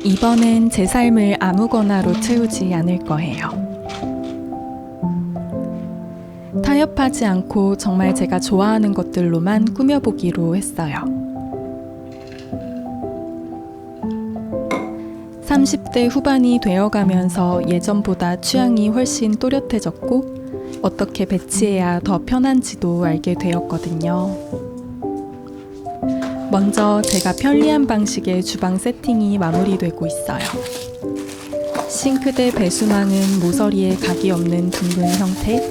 이번엔 제 삶을 아무거나로 채우지 않을 거예요. 타협하지 않고 정말 제가 좋아하는 것들로만 꾸며보기로 했어요. 30대 후반이 되어가면서 예전보다 취향이 훨씬 또렷해졌고 어떻게 배치해야 더 편한지도 알게 되었거든요. 먼저 제가 편리한 방식의 주방 세팅이 마무리되고 있어요. 싱크대 배수망은 모서리에 각이 없는 둥근 형태,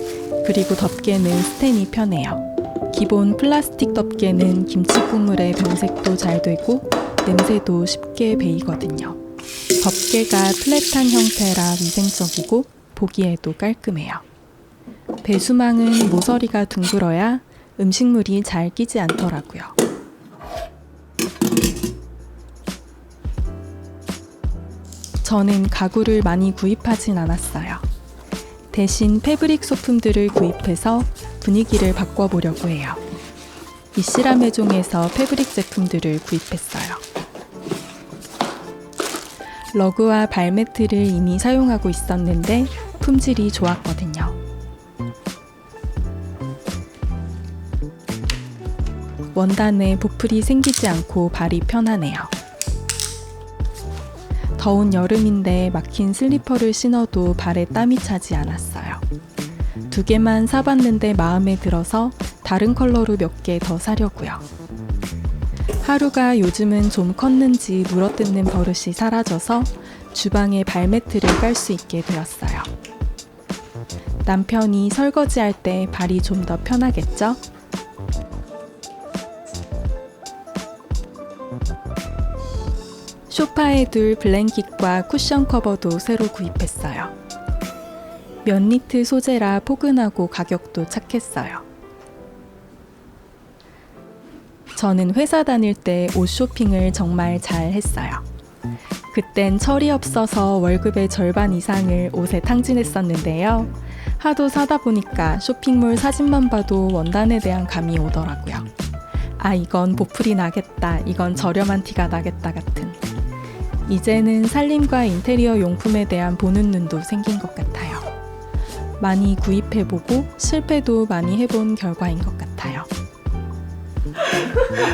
그리고 덮개는 스텐이 편해요. 기본 플라스틱 덮개는 김치 국물의 변색도 잘 되고 냄새도 쉽게 배이거든요. 덮개가 플랫한 형태라 위생적이고 보기에도 깔끔해요. 배수망은 모서리가 둥글어야 음식물이 잘 끼지 않더라고요. 저는 가구를 많이 구입하진 않았어요. 대신 패브릭 소품들을 구입해서 분위기를 바꿔보려고 해요. 이시라메종에서 패브릭 제품들을 구입했어요. 러그와 발매트를 이미 사용하고 있었는데 품질이 좋았거든요. 원단에 보풀이 생기지 않고 발이 편하네요. 더운 여름인데 막힌 슬리퍼를 신어도 발에 땀이 차지 않았어요. 2개만 사봤는데 마음에 들어서 다른 컬러로 몇 개 더 사려고요. 하루가 요즘은 좀 컸는지 물어뜯는 버릇이 사라져서 주방에 발매트를 깔 수 있게 되었어요. 남편이 설거지할 때 발이 좀 더 편하겠죠? 소파에 둘 블랭킷과 쿠션 커버도 새로 구입했어요. 면니트 소재라 포근하고 가격도 착했어요. 저는 회사 다닐 때 옷 쇼핑을 정말 잘 했어요. 그땐 철이 없어서 월급의 절반 이상을 옷에 탕진했었는데요. 하도 사다 보니까 쇼핑몰 사진만 봐도 원단에 대한 감이 오더라고요. 아, 이건 보풀이 나겠다, 이건 저렴한 티가 나겠다 같은. 이제는 살림과 인테리어 용품에 대한 보는 눈도 생긴 것 같아요. 많이 구입해보고 실패도 많이 해본 결과인 것 같아요.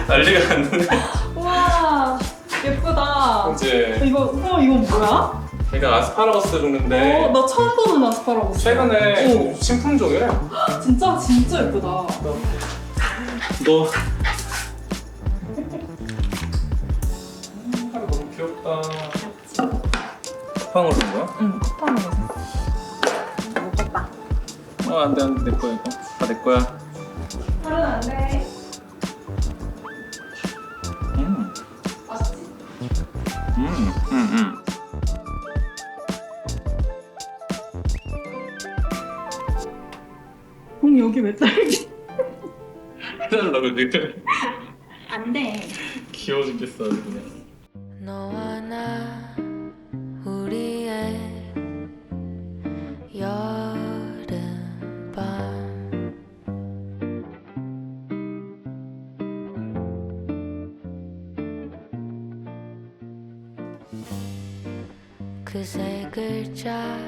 난리가 났네. 우와 예쁘다. 이제 이거 뭐야? 걔가 아스파라거스 종류인데 나 처음 보는 아스파라거스. 최근에 신품종이래. 진짜 예쁘다. 너 너무 귀엽다. 쿠팡으로 준 거야? 응, 쿠팡에서 먹었다. 안돼 내 거야 이거. 다 내 거야. 하루는 안 돼. 맛있지? 여기 왜 딸기? 해달라 그래. 안 돼. 귀여워 죽겠어 아주 그냥. 너와 나 우리의 여름밤 그 세 글자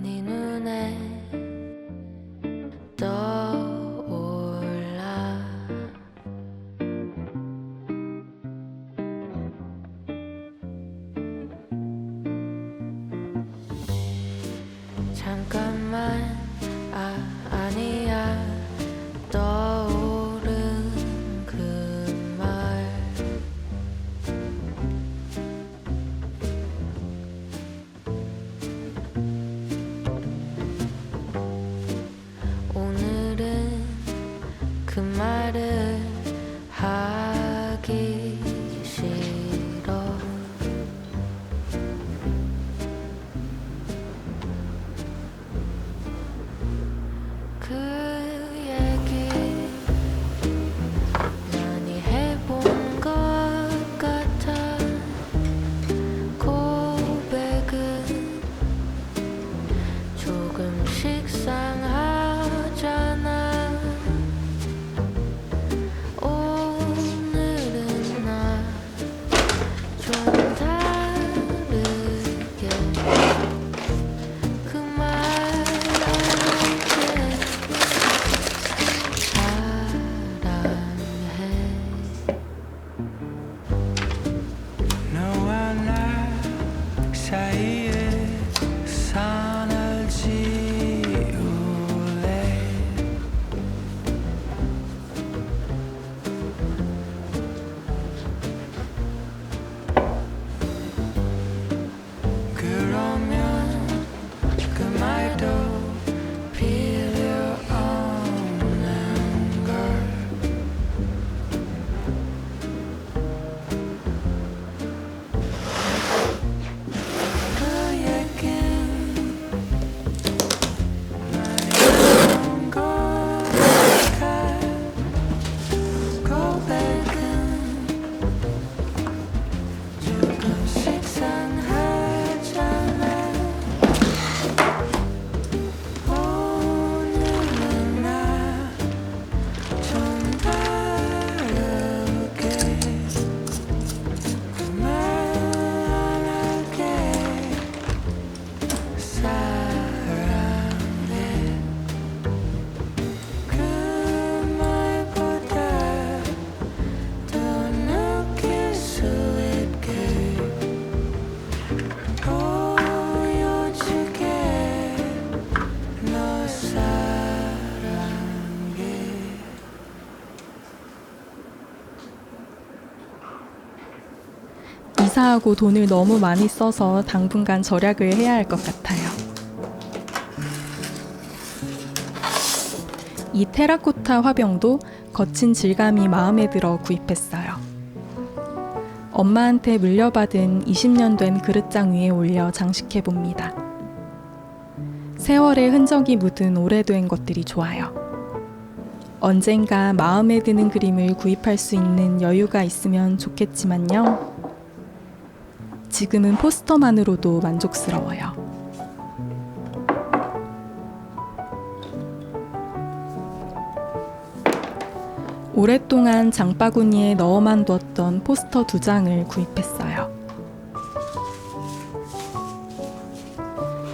네 눈에 떠올라 잠깐만 아니야 떠오른 그 말 오늘은 그 말을 하기 싫어 그 이사하고 돈을 너무 많이 써서 당분간 절약을 해야 할 것 같아요. 이 테라코타 화병도 거친 질감이 마음에 들어 구입했어요. 엄마한테 물려받은 20년 된 그릇장 위에 올려 장식해봅니다. 세월의 흔적이 묻은 오래된 것들이 좋아요. 언젠가 마음에 드는 그림을 구입할 수 있는 여유가 있으면 좋겠지만요. 지금은 포스터만으로도 만족스러워요. 오랫동안 장바구니에 넣어만 두었던 포스터 2장을 구입했어요.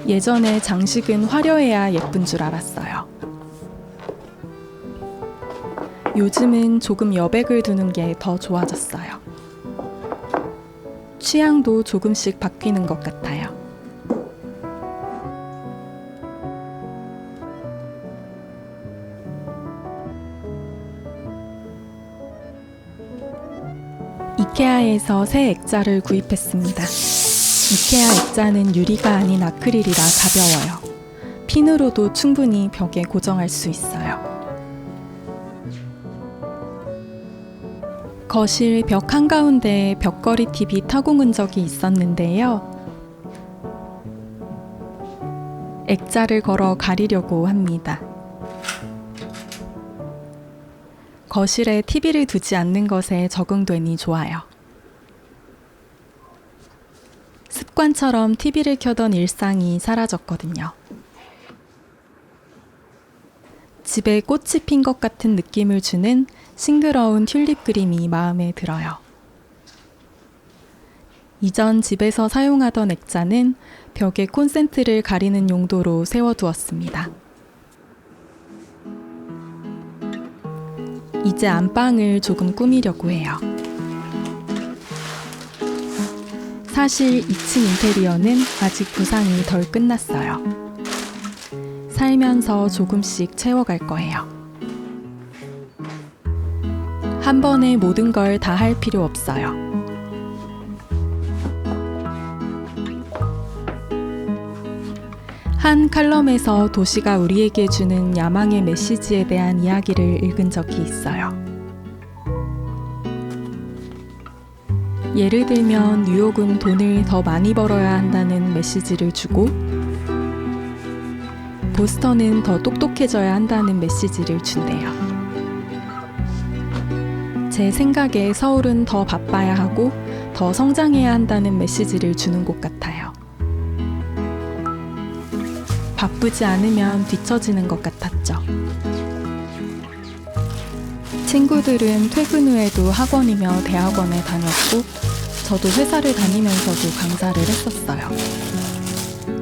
예전에 장식은 화려해야 예쁜 줄 알았어요. 요즘은 조금 여백을 두는 게 더 좋아졌어요. 취향도 조금씩 바뀌는 것 같아요. 이케아에서 새 액자를 구입했습니다. 이케아 액자는 유리가 아닌 아크릴이라 가벼워요. 핀으로도 충분히 벽에 고정할 수 있어요. 거실 벽 한가운데에 벽걸이 TV 타공한 적이 있었는데요. 액자를 걸어 가리려고 합니다. 거실에 TV를 두지 않는 것에 적응되니 좋아요. 습관처럼 TV를 켜던 일상이 사라졌거든요. 집에 꽃이 핀 것 같은 느낌을 주는 싱그러운 튤립 그림이 마음에 들어요. 이전 집에서 사용하던 액자는 벽에 콘센트를 가리는 용도로 세워두었습니다. 이제 안방을 조금 꾸미려고 해요. 사실 2층 인테리어는 아직 구상이 덜 끝났어요. 살면서 조금씩 채워갈 거예요. 한 번에 모든 걸 다 할 필요 없어요. 한 칼럼에서 도시가 우리에게 주는 야망의 메시지에 대한 이야기를 읽은 적이 있어요. 예를 들면 뉴욕은 돈을 더 많이 벌어야 한다는 메시지를 주고 보스턴은 더 똑똑해져야 한다는 메시지를 준대요. 제 생각에 서울은 더 바빠야 하고 더 성장해야 한다는 메시지를 주는 곳 같아요. 바쁘지 않으면 뒤처지는 것 같았죠. 친구들은 퇴근 후에도 학원이며 대학원에 다녔고 저도 회사를 다니면서도 강사를 했었어요.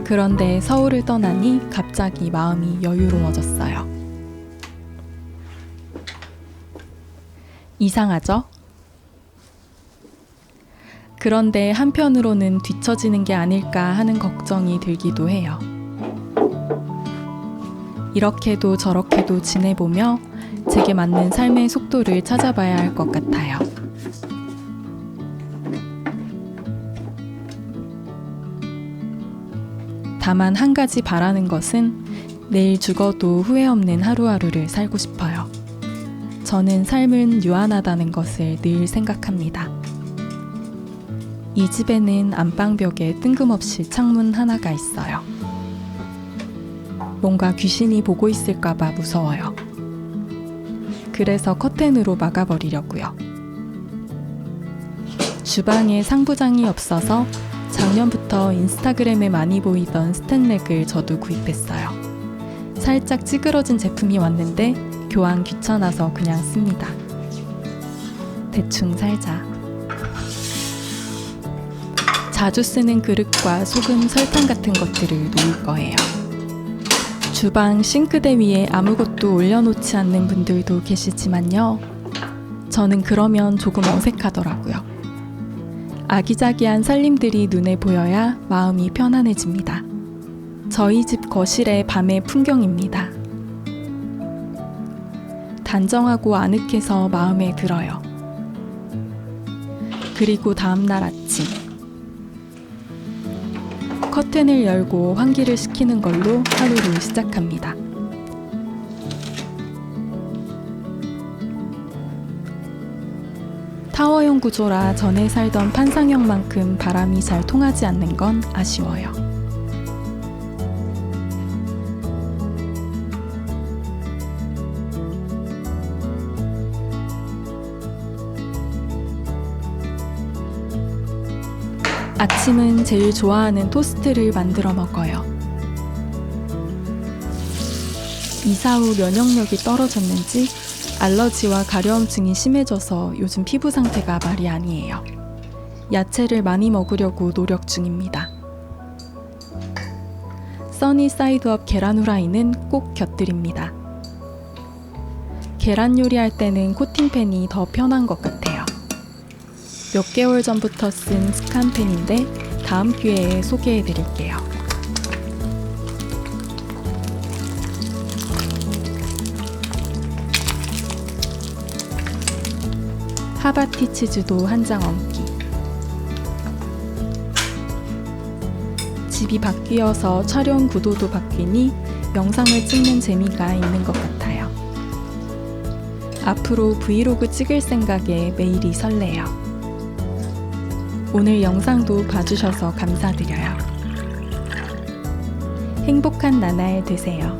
그런데 서울을 떠나니 갑자기 마음이 여유로워졌어요. 이상하죠? 그런데 한편으로는 뒤처지는 게 아닐까 하는 걱정이 들기도 해요. 이렇게도 저렇게도 지내보며 제게 맞는 삶의 속도를 찾아봐야 할 것 같아요. 다만 한 가지 바라는 것은 내일 죽어도 후회 없는 하루하루를 살고 싶어요. 저는 삶은 유한하다는 것을 늘 생각합니다. 이 집에는 안방벽에 뜬금없이 창문 하나가 있어요. 뭔가 귀신이 보고 있을까봐 무서워요. 그래서 커튼으로 막아버리려고요. 주방에 상부장이 없어서 작년부터 인스타그램에 많이 보이던 스탠렉을 저도 구입했어요. 살짝 찌그러진 제품이 왔는데 교환 귀찮아서 그냥 씁니다. 대충 살자. 자주 쓰는 그릇과 소금, 설탕 같은 것들을 놓을 거예요. 주방 싱크대 위에 아무것도 올려놓지 않는 분들도 계시지만요. 저는 그러면 조금 어색하더라고요. 아기자기한 살림들이 눈에 보여야 마음이 편안해집니다. 저희 집 거실의 밤의 풍경입니다. 단정하고 아늑해서 마음에 들어요. 그리고 다음날 아침 커튼을 열고 환기를 시키는 걸로 하루를 시작합니다. 타워형 구조라 전에 살던 판상형만큼 바람이 잘 통하지 않는 건 아쉬워요. 아침은 제일 좋아하는 토스트를 만들어 먹어요. 이사 후 면역력이 떨어졌는지 알러지와 가려움증이 심해져서 요즘 피부 상태가 말이 아니에요. 야채를 많이 먹으려고 노력 중입니다. 써니 사이드업 계란 후라이는 꼭 곁들입니다. 계란 요리할 때는 코팅팬이 더 편한 것 같아요. 몇 개월 전부터 쓴 스칸펜인데 다음 기회에 소개해 드릴게요. 하바티 치즈도 한 장 얹기. 집이 바뀌어서 촬영 구도도 바뀌니 영상을 찍는 재미가 있는 것 같아요. 앞으로 브이로그 찍을 생각에 매일이 설레요. 오늘 영상도 봐주셔서 감사드려요. 행복한 나날 되세요.